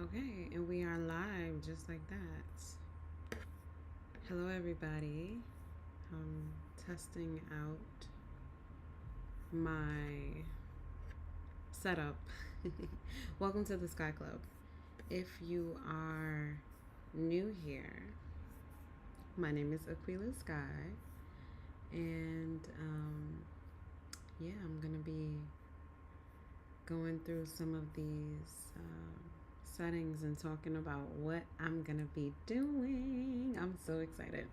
Okay, and we are live just like that. Hello, everybody. I'm testing out my setup. Welcome to the Sky Club. If you are new here, my name is Aquila Sky, and yeah, I'm gonna be going through some of these settings and talking about what I'm gonna be doing. I'm so excited.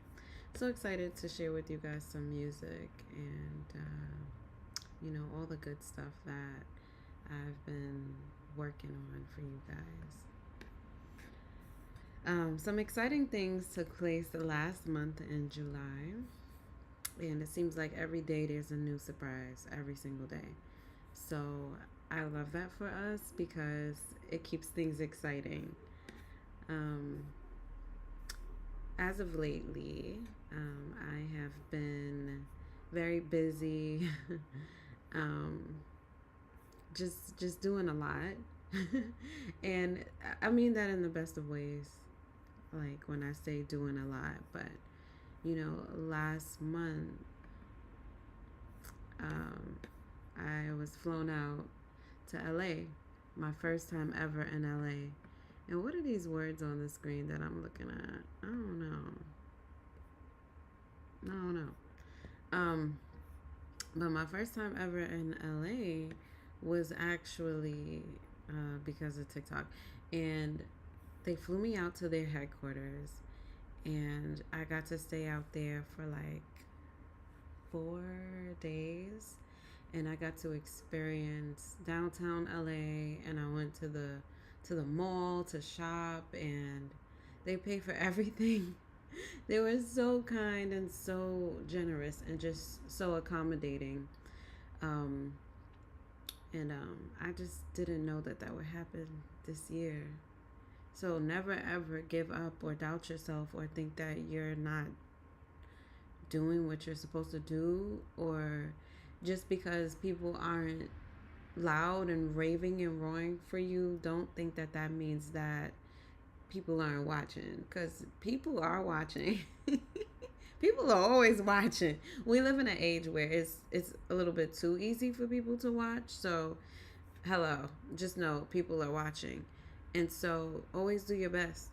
So excited to share with you guys some music and, all the good stuff that I've been working on for you guys. Some exciting things took place the last month in July, and it seems like every day there's a new surprise every single day. So I love that for us because it keeps things exciting. Um, as of lately, I have been very busy, um, just doing a lot, and I mean that in the best of ways. Like when I say doing a lot, but last month, um, I was flown out to LA, my first time ever in LA. And what are these words on the screen that I'm looking at? I don't know. I don't know. Um, but my first time ever in LA was actually because of TikTok. And they flew me out to their headquarters. And I got to stay out there for like 4 days. And I got to experience downtown LA. And I went to the mall to shop, and they pay for everything. They were so kind and so generous and just so accommodating. Um, and I just didn't know that that would happen this year. So never ever give up or doubt yourself or think that you're not doing what you're supposed to do, or just because people aren't loud and raving and roaring for you, don't think that that means that people aren't watching, because people are watching. People are always watching. We live in an age where it's a little bit too easy for people to watch. So, hello, just know people are watching. And so always do your best,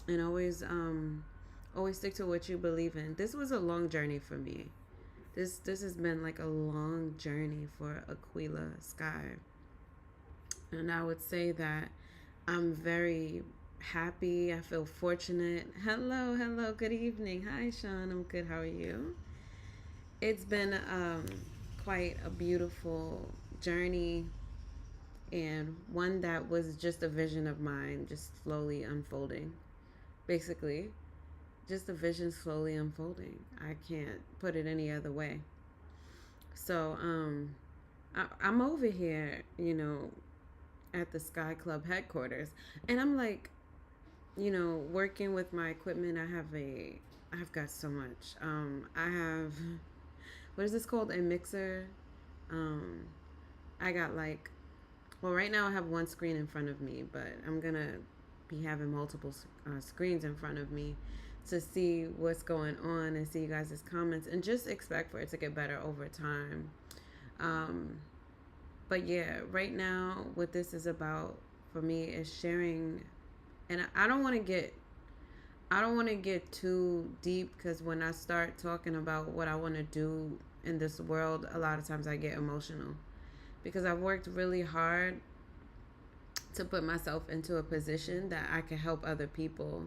and always stick to what you believe in. This was a long journey for me. This has been like a long journey for Aquila Sky. And I would say that I'm very happy. I feel fortunate. Hello, hello, good evening. Hi, Sean. I'm good. How are you? It's been quite a beautiful journey, and one that was just a vision of mine, just slowly unfolding. Basically, just a vision slowly unfolding. I can't put it any other way. So, I'm over here, at the Sky Club headquarters, and I'm like, working with my equipment. I've got so much. I have, what is this called? A mixer. Um, I got like, well, right now I have one screen in front of me, but I'm gonna be having multiple screens in front of me to see what's going on and see you guys' comments, and just expect for it to get better over time. Um, but yeah, right now, what this is about for me is sharing, and I don't want to get too deep, because when I start talking about what I want to do in this world, a lot of times I get emotional because I've worked really hard to put myself into a position that I can help other people.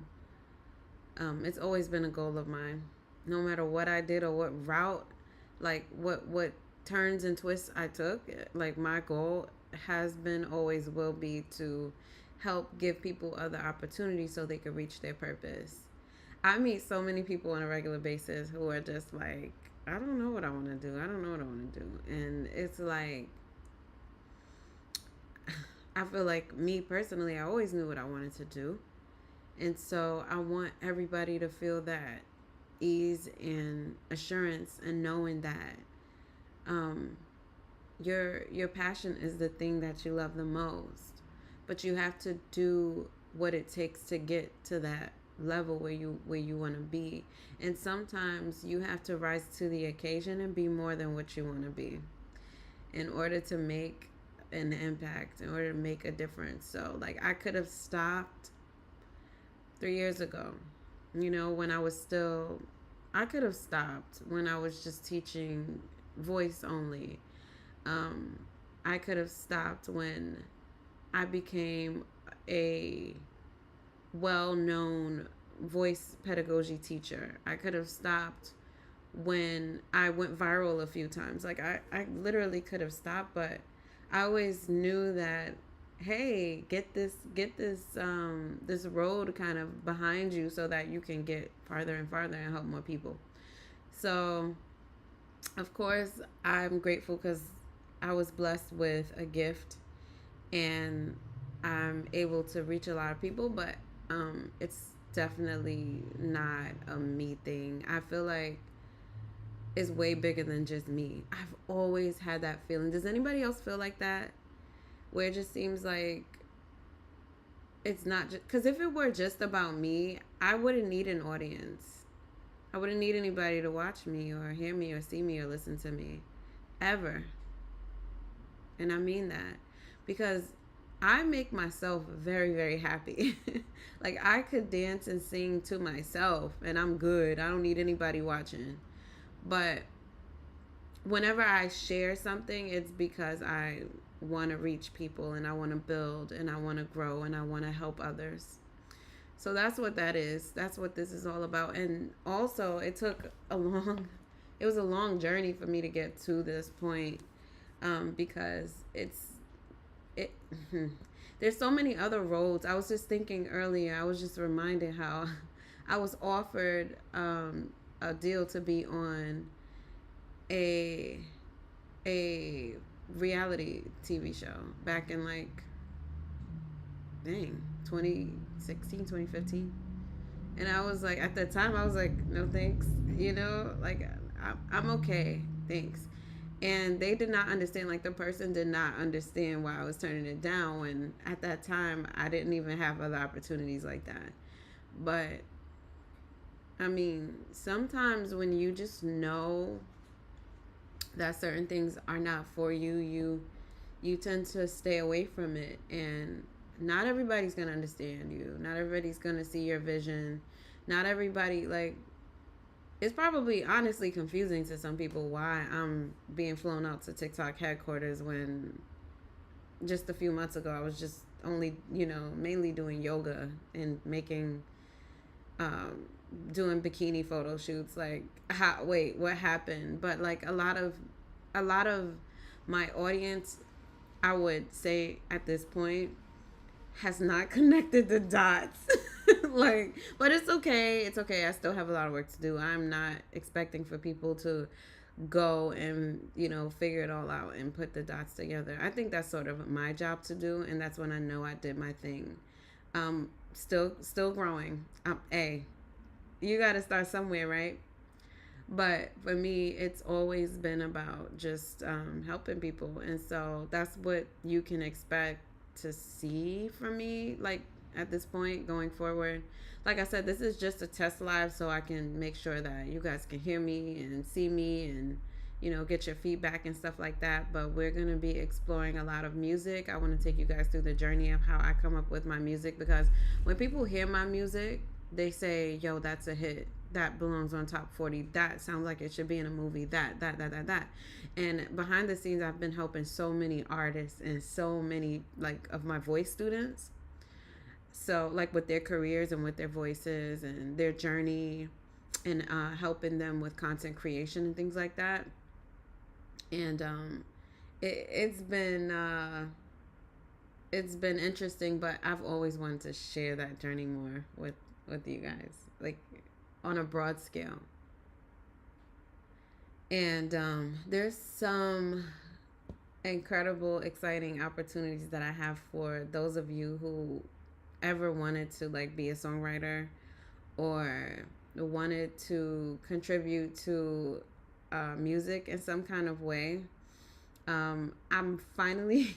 It's always been a goal of mine, no matter what I did or what route, like what turns and twists I took. Like my goal has been, always will be, to help give people other opportunities so they can reach their purpose. I meet so many people on a regular basis who are just like, I don't know what I want to do. I don't know what I want to do. And it's like, I feel like, me personally, I always knew what I wanted to do. And so I want everybody to feel that ease and assurance and knowing that um, your passion is the thing that you love the most. But you have to do what it takes to get to that level where you want to be. And sometimes you have to rise to the occasion and be more than what you want to be in order to make an impact, in order to make a difference. So like I could have stopped 3 years ago, when I was still, I could have stopped when I was just teaching voice only. um, I could have stopped when I became a well known voice pedagogy teacher. I could have stopped when I went viral a few times. Like I literally could have stopped, but I always knew that, hey, get this road kind of behind you so that you can get farther and farther and help more people. So of course I'm grateful because I was blessed with a gift, and I'm able to reach a lot of people, but it's definitely not a me thing. I feel like it's way bigger than just me. I've always had that feeling. Does anybody else feel like that? Where it just seems like it's not just because if it were just about me, I wouldn't need an audience. I wouldn't need anybody to watch me or hear me or see me or listen to me ever. And I mean that because I make myself very, very happy. Like I could dance and sing to myself and I'm good. I don't need anybody watching. But whenever I share something, it's because I want to reach people and I want to build and I want to grow and I want to help others. So that's what that is. That's what this is all about. And also, it was a long journey for me to get to this point, because it. There's so many other roads. I was just thinking earlier. I was just reminded how I was offered a deal to be on a a reality TV show back in like, dang, 2016, 2015. And I was like, at the time I was like, no thanks, like I'm okay, thanks. And they did not understand, like the person did not understand why I was turning it down when at that time I didn't even have other opportunities like that. But I mean, sometimes when you just know that certain things are not for you, you tend to stay away from it. And not everybody's going to understand you. Not everybody's going to see your vision. Not everybody, like, it's probably honestly confusing to some people why I'm being flown out to TikTok headquarters when just a few months ago I was just only, mainly doing yoga and making um doing bikini photo shoots. Like, wait, what happened? But like a lot of my audience, I would say at this point, has not connected the dots. Like, but it's okay. It's okay. I still have a lot of work to do. I'm not expecting for people to go and, figure it all out and put the dots together. I think that's sort of my job to do, and that's when I know I did my thing. Still growing. You got to start somewhere, right? But for me, it's always been about just helping people. And so that's what you can expect to see from me, like at this point going forward. Like I said, this is just a test live so I can make sure that you guys can hear me and see me and, get your feedback and stuff like that. But we're going to be exploring a lot of music. I want to take you guys through the journey of how I come up with my music, because when people hear my music, they say, yo, that's a hit. That belongs on top 40. That sounds like it should be in a movie. That. And behind the scenes, I've been helping so many artists and so many, like, of my voice students. So, like, with their careers and with their voices and their journey, and helping them with content creation and things like that. And it's been interesting, but I've always wanted to share that journey more with you guys, like on a broad scale. And there's some incredible, exciting opportunities that I have for those of you who ever wanted to like be a songwriter or wanted to contribute to music in some kind of way. I'm finally,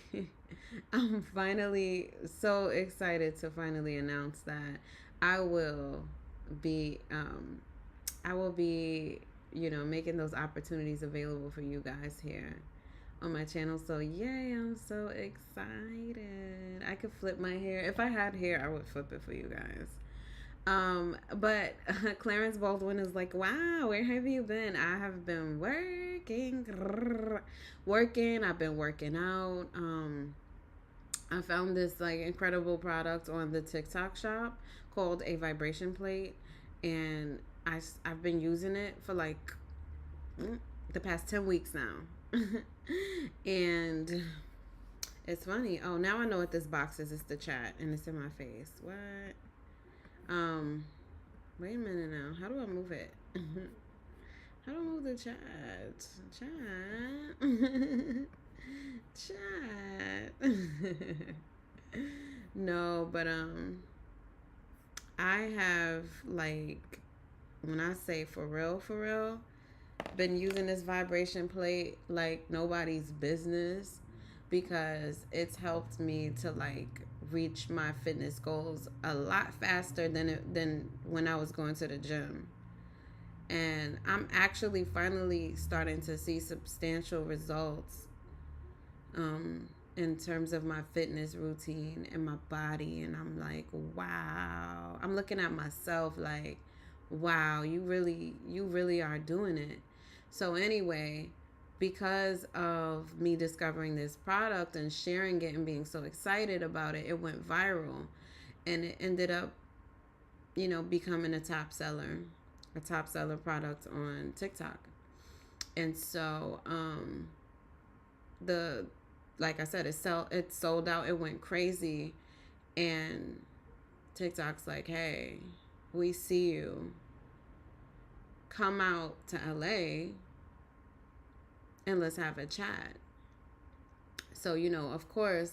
I'm finally so excited to finally announce that I will be, I will be, making those opportunities available for you guys here on my channel. So yay, I'm so excited. I could flip my hair. If I had hair, I would flip it for you guys. But Clarence Baldwin is like, wow, where have you been? I have been working. I've been working out. I found this like incredible product on the TikTok shop called a vibration plate, and I've been using it for like the past 10 weeks now. And it's funny. Oh, now I know what this box is. It's the chat, and it's in my face. What? Um, Wait a minute now. How do I move it? How do I move the chat? Chat. No, but I have like, when I say for real, been using this vibration plate like nobody's business, because it's helped me to like reach my fitness goals a lot faster than when I was going to the gym. And I'm actually finally starting to see substantial results in terms of my fitness routine and my body. And I'm like, wow. I'm looking at myself like, wow, you really are doing it. So anyway, because of me discovering this product and sharing it and being so excited about it, it went viral, and it ended up, becoming a top seller product on TikTok. And so, the like I said, it sold out. It went crazy, and TikTok's like, hey, we see you. Come out to LA and let's have a chat. So, of course,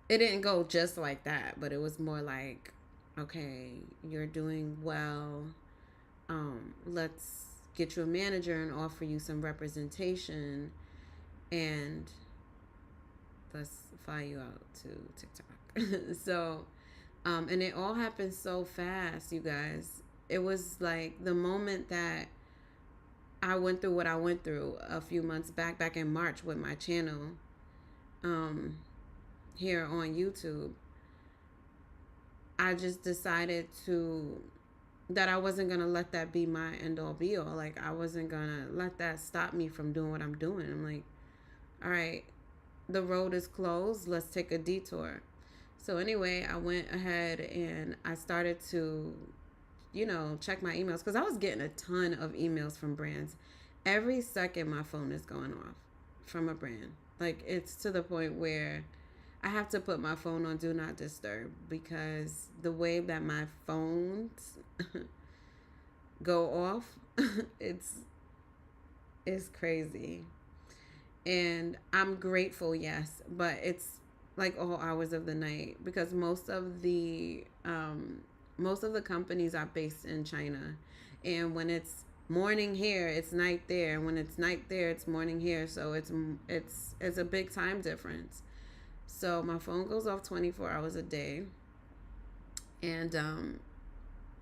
it didn't go just like that, but it was more like, okay, you're doing well. Let's get you a manager and offer you some representation, and let's fly you out to TikTok. So, and it all happened so fast, you guys. It was like the moment that I went through what I went through a few months back in March with my channel here on YouTube. I just decided that I wasn't going to let that be my end all be all. Like, I wasn't going to let that stop me from doing what I'm doing. I'm like, all right, the road is closed. Let's take a detour. So anyway, I went ahead and I started to, check my emails, because I was getting a ton of emails from brands. Every second my phone is going off from a brand. Like, it's to the point where I have to put my phone on do not disturb, because the way that my phones go off, it's crazy. And I'm grateful, yes, but it's like all hours of the night, because most of the companies are based in China, and when it's morning here, it's night there, and when it's night there, it's morning here. So it's a big time difference. So my phone goes off 24 hours a day, and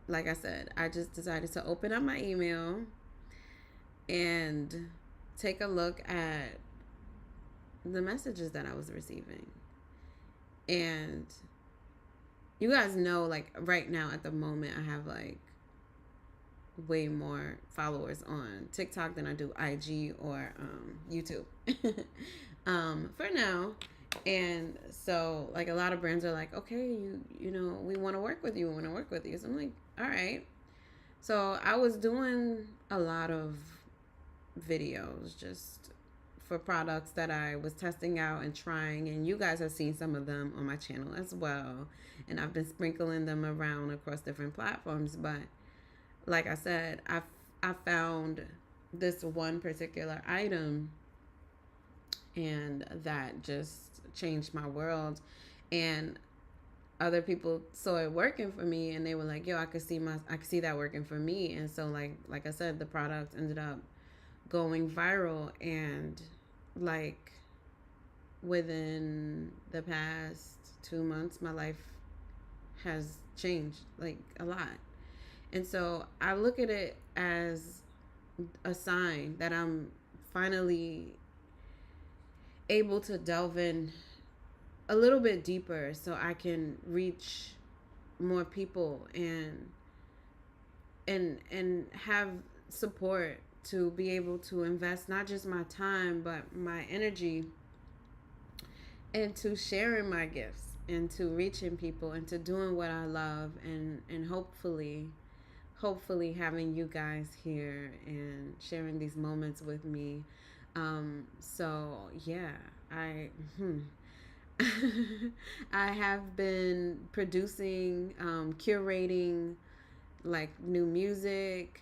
like I said, I just decided to open up my email and take a look at the messages that I was receiving. And you guys know, like, right now at the moment, I have like way more followers on TikTok than I do IG or YouTube for now. And so, like, a lot of brands are like, okay, we want to work with you. So I'm like, all right. So I was doing a lot of videos just for products that I was testing out and trying, and you guys have seen some of them on my channel as well, and I've been sprinkling them around across different platforms. But like I said, I found this one particular item, and that just changed my world. And other people saw it working for me, and they were like, yo, I could see that working for me. And so like I said, the product ended up going viral, and like within the past 2 months, my life has changed like a lot. And so I look at it as a sign that I'm finally able to delve in a little bit deeper so I can reach more people and have support to be able to invest not just my time but my energy into sharing my gifts and to reaching people and to doing what I love and hopefully having you guys here and sharing these moments with me. So yeah, I I have been producing, curating like new music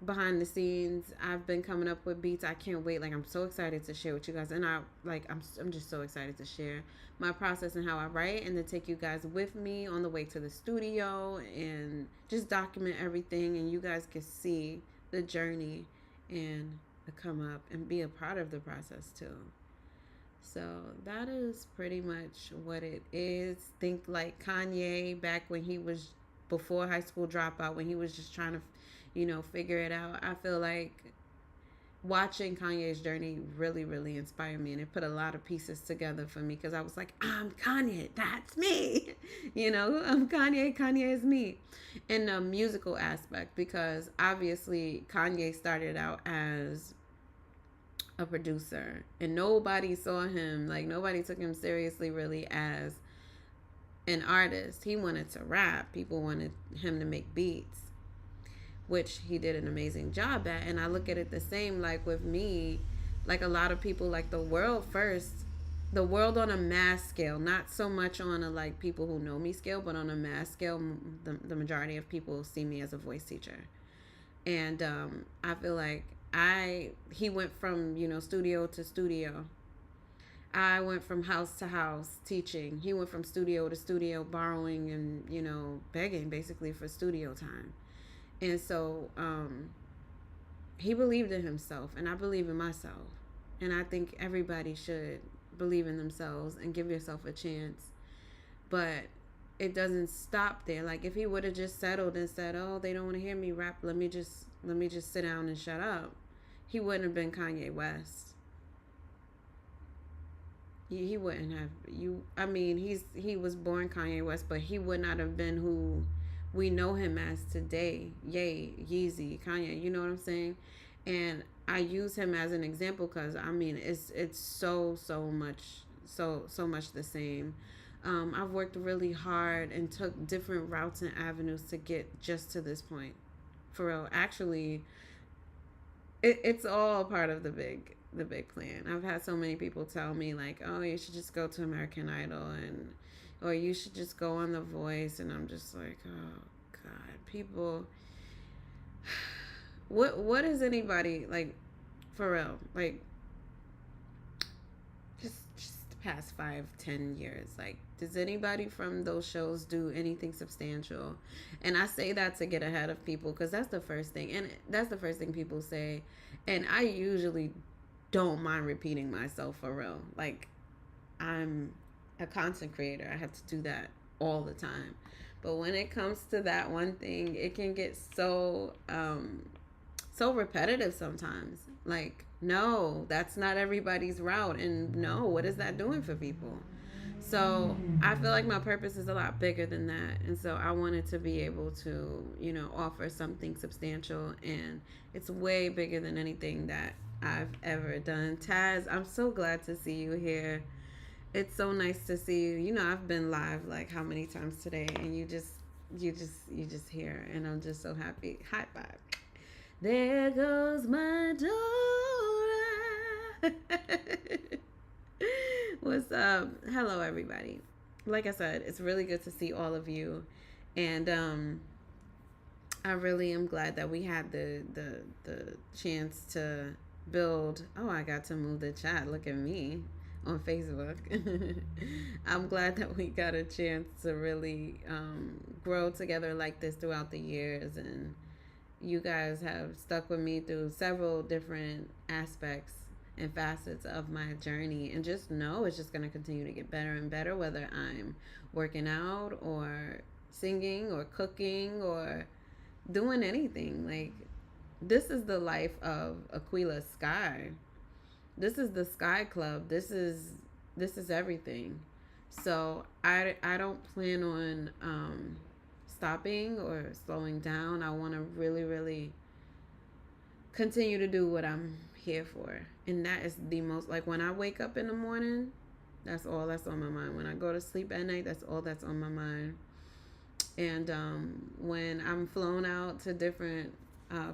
behind the scenes. I've been coming up with beats. I can't wait. Like I'm so excited to share with you guys, and I'm just so excited to share my process and how I write, and to take you guys with me on the way to the studio and just document everything, and you guys can see the journey and the come up and be a part of the process too. So that is pretty much what it is. Think like Kanye back when he was before high school dropout, when he was just trying to, figure it out. I feel like watching Kanye's journey really, really inspired me, and it put a lot of pieces together for me because I was like, I'm Kanye, that's me. I'm Kanye, Kanye is me. In the musical aspect, because obviously Kanye started out as a producer and nobody saw him, like nobody took him seriously really as an artist. He wanted to rap, people wanted him to make beats, which he did an amazing job at. And I look at it the same, like with me, like a lot of people, like the world first, the world on a mass scale, not so much on a like people who know me scale, but on a mass scale, the majority of people see me as a voice teacher. And I feel like he went from, studio to studio. I went from house to house teaching. He went from studio to studio borrowing and, begging basically for studio time. And so he believed in himself, and I believe in myself. And I think everybody should believe in themselves and give yourself a chance. But it doesn't stop there. Like if he would have just settled and said, "Oh, they don't want to hear me rap. Let me just sit down and shut up," he wouldn't have been Kanye West. He wouldn't have you. I mean, he was born Kanye West, but he would not have been who we know him as today. Yay, Yeezy, Kanye. You know what I'm saying? And I use him as an example because I mean, it's so much so much the same. I've worked really hard and took different routes and avenues to get just to this point. For real, actually, it's all part of the big plan. I've had so many people tell me like, "Oh, you should just go to American Idol," and or you should just go on The Voice, and I'm just like, "Oh God, people, what is anybody like for real like?" Just the past 5-10 years, like does anybody from those shows do anything substantial? And I say that to get ahead of people because that's the first thing, and that's the first thing people say, and I usually don't mind repeating myself for real. Like I'm a content creator, I have to do that all the time. But when it comes to that one thing, it can get so repetitive sometimes. Like, no, that's not everybody's route. And no, what is that doing for people? So I feel like my purpose is a lot bigger than that. And so I wanted to be able to, offer something substantial. And it's way bigger than anything that I've ever done. Taz, I'm so glad to see you here. It's so nice to see you. I've been live like how many times today, and you just here, and I'm just so happy. High five. There goes my Dora. What's up? Hello, everybody. Like I said, it's really good to see all of you, and I really am glad that we had the chance to build. Oh, I got to move the chat. Look at me on Facebook. I'm glad that we got a chance to really grow together like this throughout the years, and you guys have stuck with me through several different aspects and facets of my journey, and just know it's just going to continue to get better and better, whether I'm working out or singing or cooking or doing anything. Like, this is the life of Aquila Sky. This is the Sky Club. This is everything. So I don't plan on stopping or slowing down. I want to really, really continue to do what I'm here for. And that is the most, like, when I wake up in the morning, that's all that's on my mind. When I go to sleep at night, that's all that's on my mind. And when I'm flown out to different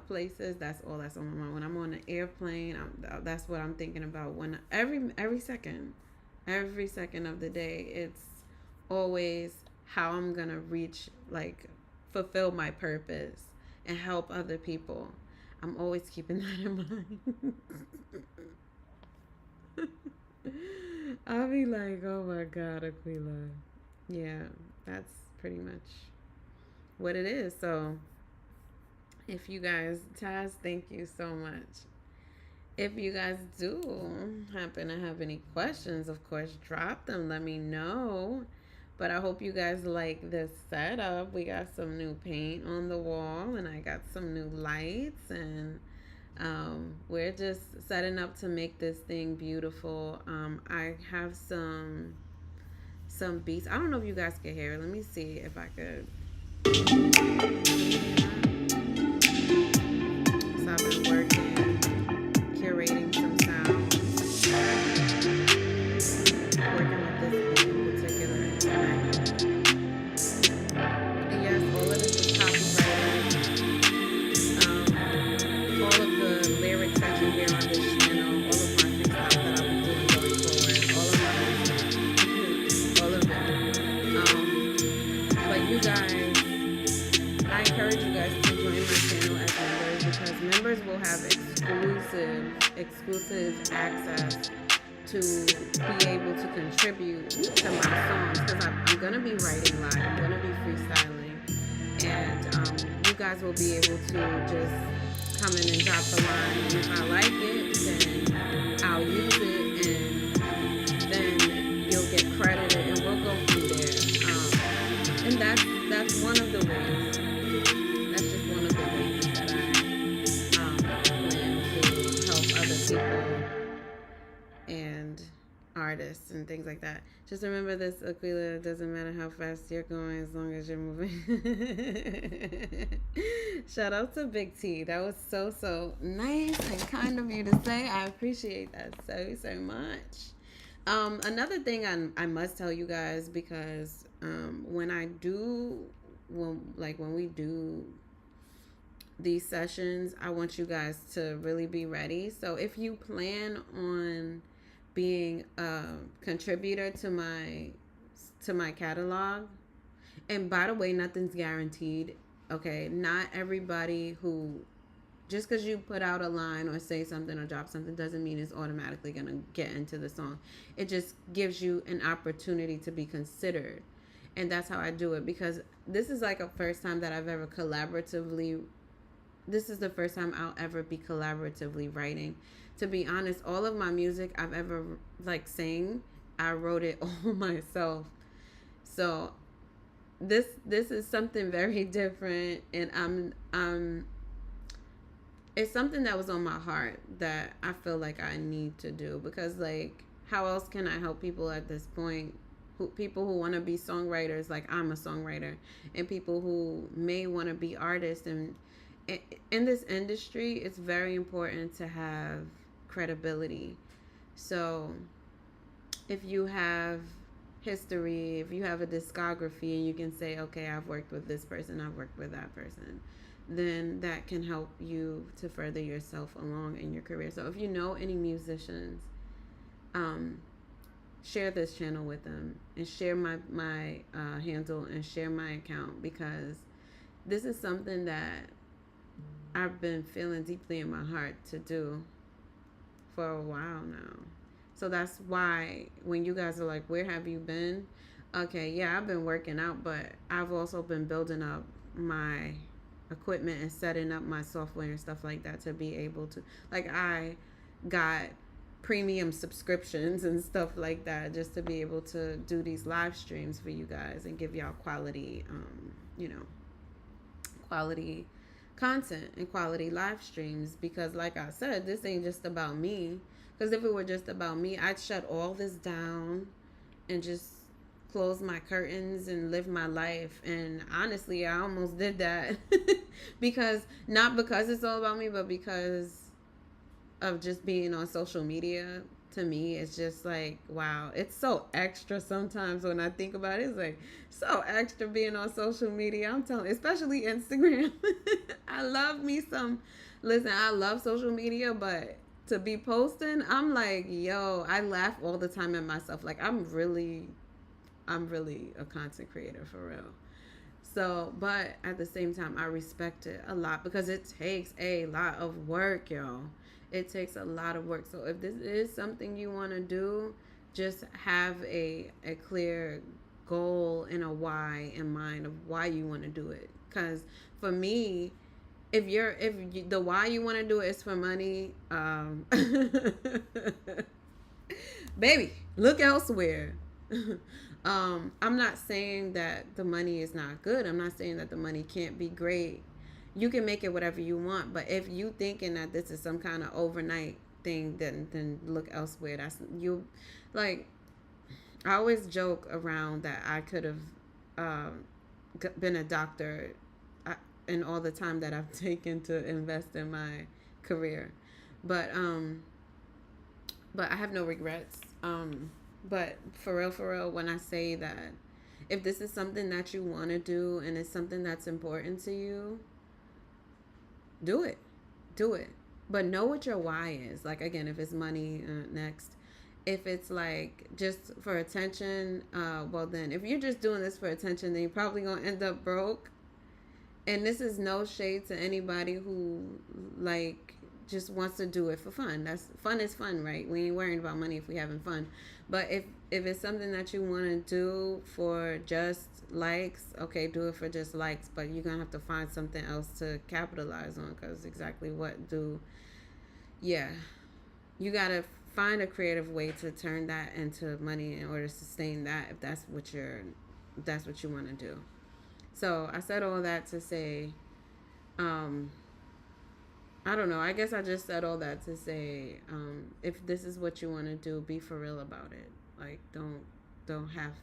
places, that's all that's on my mind. When I'm on an airplane, that's what I'm thinking about. When every second of the day, it's always how I'm gonna reach, like, fulfill my purpose and help other people. I'm always keeping that in mind. I'll be like, oh my God, Aquila. Yeah, that's pretty much what it is. So, if you guys, Taz, thank you so much. If you guys do happen to have any questions, of course, drop them. Let me know. But I hope you guys like this setup. We got some new paint on the wall, and I got some new lights, and we're just setting up to make this thing beautiful. I have some beats. I don't know if you guys can hear it. Let me see if I could. So I've been working, curating some sounds, working with this beat in particular. And yes, all of this is copyrighted. All of the lyrics that you hear on this channel, all of my freestyles that I'll be doing going forward, all of my music, all of it. But you guys, I encourage you guys to join my channel as members, because members will have exclusive access to be able to contribute to my songs, because I'm going to be writing live, I'm going to be freestyling, and you guys will be able to just come in and drop the line, and if I like it, then I'll use it, and then you'll get credited, and we'll go from there. And that's one of the ways. That's just one of the ways that I plan to help other people and artists and things like that. Just remember this, Aquila, it doesn't matter how fast you're going as long as you're moving. Shout out to Big T. That was so nice and kind of you to say. I appreciate that so much. Another thing I must tell you guys, because when we do these sessions, I want you guys to really be ready. So if you plan on being a contributor to my catalog, and by the way, nothing's guaranteed. Okay, not everybody who, just because you put out a line or say something or drop something, doesn't mean it's automatically gonna get into the song. It just gives you an opportunity to be considered. And that's how I do it, because this is like a first time that I've ever this is the first time I'll ever be collaboratively writing. To be honest, all of my music I've ever sang, I wrote it all myself. So this is something very different, and it's something that was on my heart that I feel like I need to do, because how else can I help people at this point? People who want to be songwriters, like I'm a songwriter, and people who may want to be artists. And in this industry, it's very important to have credibility. So if you have history, if you have a discography, and you can say, okay, I've worked with this person, I've worked with that person, then that can help you to further yourself along in your career. So if you know any musicians, share this channel with them, and share my handle, and share my account, because this is something that I've been feeling deeply in my heart to do for a while now. So that's why when you guys are like, where have you been? Okay, yeah, I've been working out, but I've also been building up my equipment and setting up my software and stuff like that to be able to, I got premium subscriptions and stuff like that, just to be able to do these live streams for you guys and give y'all quality, quality content and quality live streams. Because, like I said, this ain't just about me. Because if it were just about me, I'd shut all this down and just close my curtains and live my life. And honestly, I almost did that because not because it's all about me, but because of just being on social media. To me, it's just like, wow, it's so extra sometimes when I think about it. It's like so extra being on social media. I'm telling, especially Instagram. I love me some. Listen, I love social media, but to be posting, I'm like, yo, I laugh all the time at myself. Like, I'm really a content creator for real. So, but at the same time, I respect it a lot because it takes a lot of work, y'all. It takes a lot of work. So, if this is something you want to do, just have a clear goal and a why in mind of why you want to do it. Because for me, the why you want to do it is for money, baby, look elsewhere. I'm not saying that the money is not good. I'm not saying that the money can't be great. You can make it whatever you want, but if you thinking that this is some kind of overnight thing, then look elsewhere. That's you. Like, I always joke around that I could have um, been a doctor in all the time that I've taken to invest in my career, but but I have no regrets. But for real, when I say that, if this is something that you want to do and it's something that's important to you, do it. Do it. But know what your why is. Like, again, if it's money, next. If it's like just for attention, well, then if you're just doing this for attention, then you're probably going to end up broke. And this is no shade to anybody who, like, just wants to do it for fun. That's fun is fun, right? We ain't worrying about money if we having fun. But if it's something that you want to do for just likes, okay, do it for just likes. But you're gonna have to find something else to capitalize on, because exactly what do, yeah, you gotta find a creative way to turn that into money in order to sustain that, if that's what you want to do. So I said all that to say, um, I don't know. I guess I just said all that to say, if this is what you want to do, be for real about it. Like, don't have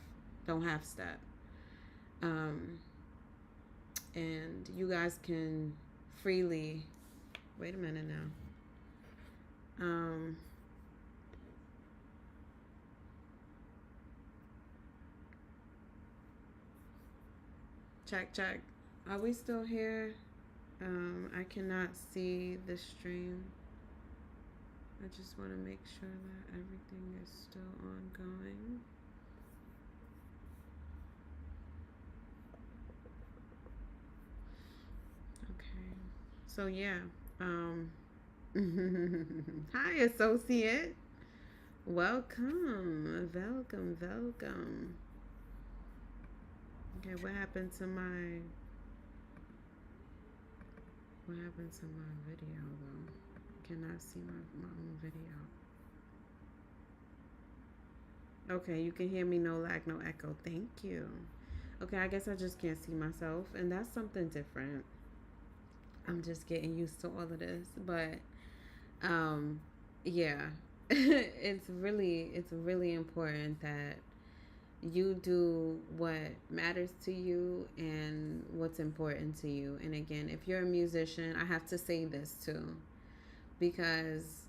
don't half step. Um, and you guys can freely. Wait a minute now. Um, check check. Are we still here? I cannot see the stream. I just want to make sure that everything is still ongoing. Okay. So yeah. Um Hi associate. Welcome. Welcome, welcome. Okay, what happened to my video though? I cannot see my own video. Okay, you can hear me, no lag, no echo. Thank you. Okay, I guess I just can't see myself, and that's something different. I'm just getting used to all of this, but um, yeah, it's really important that you do what matters to you and what's important to you. And again, if you're a musician, I have to say this too, because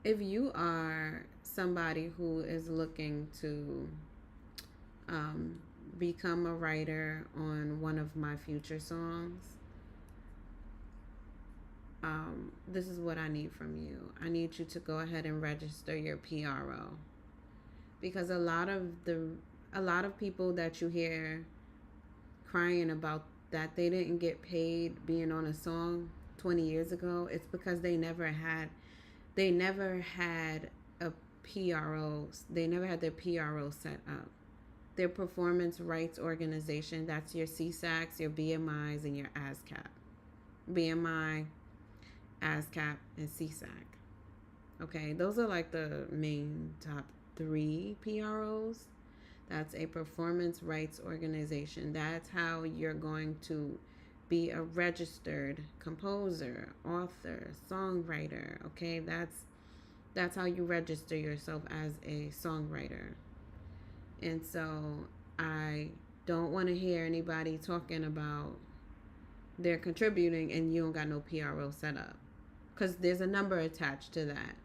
if you are somebody who is looking to um, become a writer on one of my future songs, this is what I need from you. I need you to go ahead and register your PRO, because a lot of people that you hear crying about that they didn't get paid being on a song 20 years ago, it's because they never had a PRO. They never had their PRO set up. Their performance rights organization, that's your CSACs, your BMIs, and your ASCAP. BMI, ASCAP, and CSAC. Okay, those are like the main top three PROs. That's a performance rights organization. That's how you're going to be a registered composer, author, songwriter. Okay, that's how you register yourself as a songwriter. And so I don't want to hear anybody talking about they're contributing and you don't got no PRO set up, because there's a number attached to that.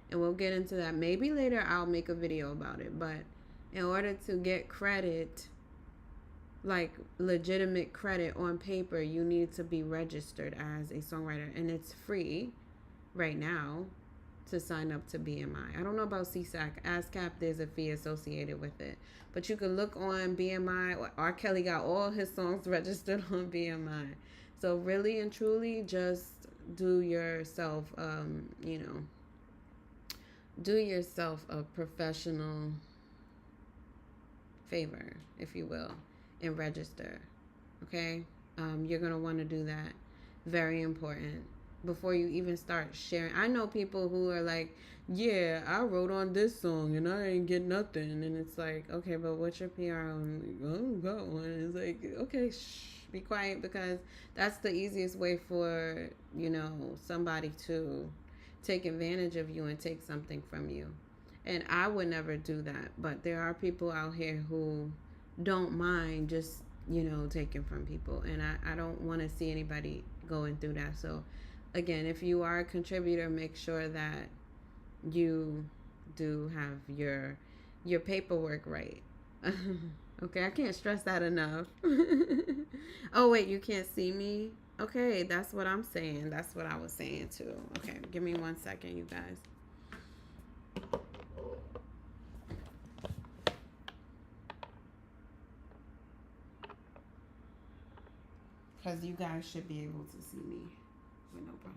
And we'll get into that. Maybe later I'll make a video about it. But in order to get credit, like legitimate credit on paper, you need to be registered as a songwriter. And it's free right now to sign up to BMI. I don't know about SESAC. ASCAP, there's a fee associated with it. But you can look on BMI. R. Kelly got all his songs registered on BMI. So really and truly, just do yourself, do yourself a professional favor, if you will, and register. Okay? You're going to want to do that. Very important. Before you even start sharing. I know people who are like, yeah, I wrote on this song and I ain't get nothing. And it's like, okay, but what's your PR on? Like, I don't got one. It's like, okay, be quiet, because that's the easiest way for, somebody to take advantage of you and take something from you. And I would never do that. But there are people out here who don't mind just, taking from people. And I don't want to see anybody going through that. So, again, if you are a contributor, make sure that you do have your paperwork right. Okay, I can't stress that enough. Oh, wait, you can't see me? Okay, that's what I'm saying. That's what I was saying too. Okay, give me 1 second, you guys. Because you guys should be able to see me with no problem.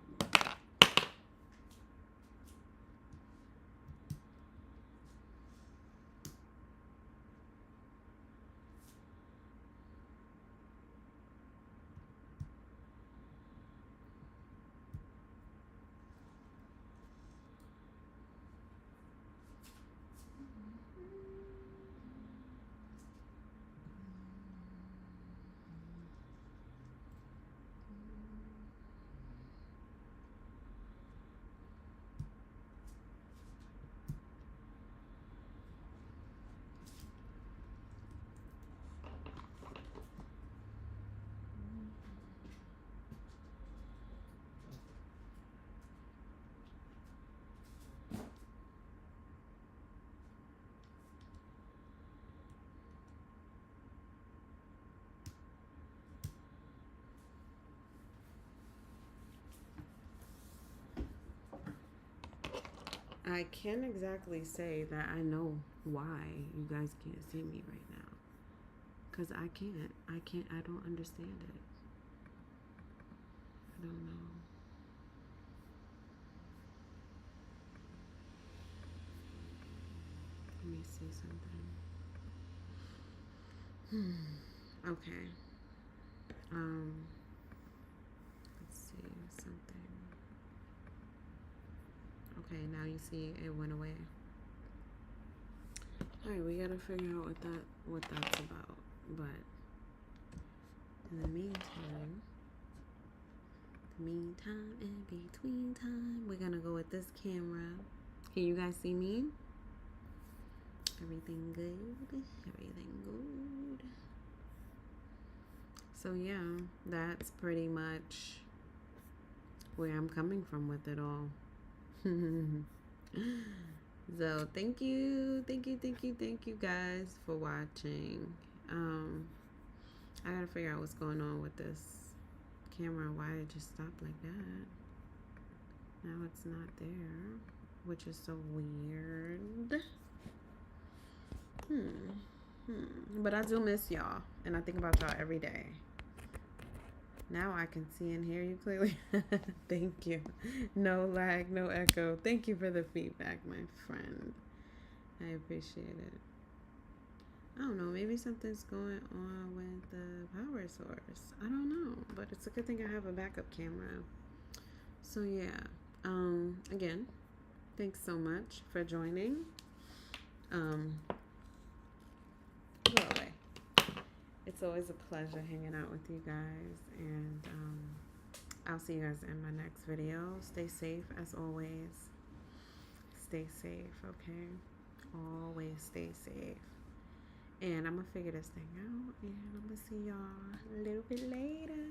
I can't exactly say that I know why you guys can't see me right now. Because I can't. I don't understand it. I don't know. Let me see something. Okay. Let's see something. Okay, now you see it went away. Alright, we gotta figure out what that's about. But in the meantime, in between time, we're gonna go with this camera. Can you guys see me? Everything good? Everything good? So yeah, that's pretty much where I'm coming from with it all. So thank you guys for watching. I gotta figure out what's going on with this camera, why it just stopped like that. Now it's not there, which is so weird. But I do miss y'all, and I think about y'all every day. Now I can see and hear you clearly. Thank you. No lag, no echo. Thank you for the feedback, my friend. I appreciate it. I don't know, maybe something's going on with the power source. I don't know, but it's a good thing I have a backup camera. So yeah, again, Thanks so much for joining. Go away. It's always a pleasure hanging out with you guys, and I'll see you guys in my next video. Stay safe as always. Stay safe, okay? Always stay safe. And I'm gonna figure this thing out, and I'm gonna see y'all a little bit later.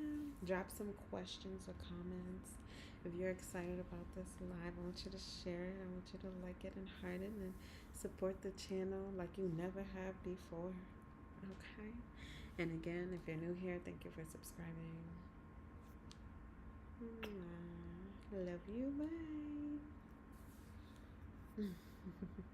Drop some questions or comments. If you're excited about this live, I want you to share it. I want you to like it and heart it and support the channel like you never have before. Okay? And again, if you're new here, thank you for subscribing. Love you. Bye.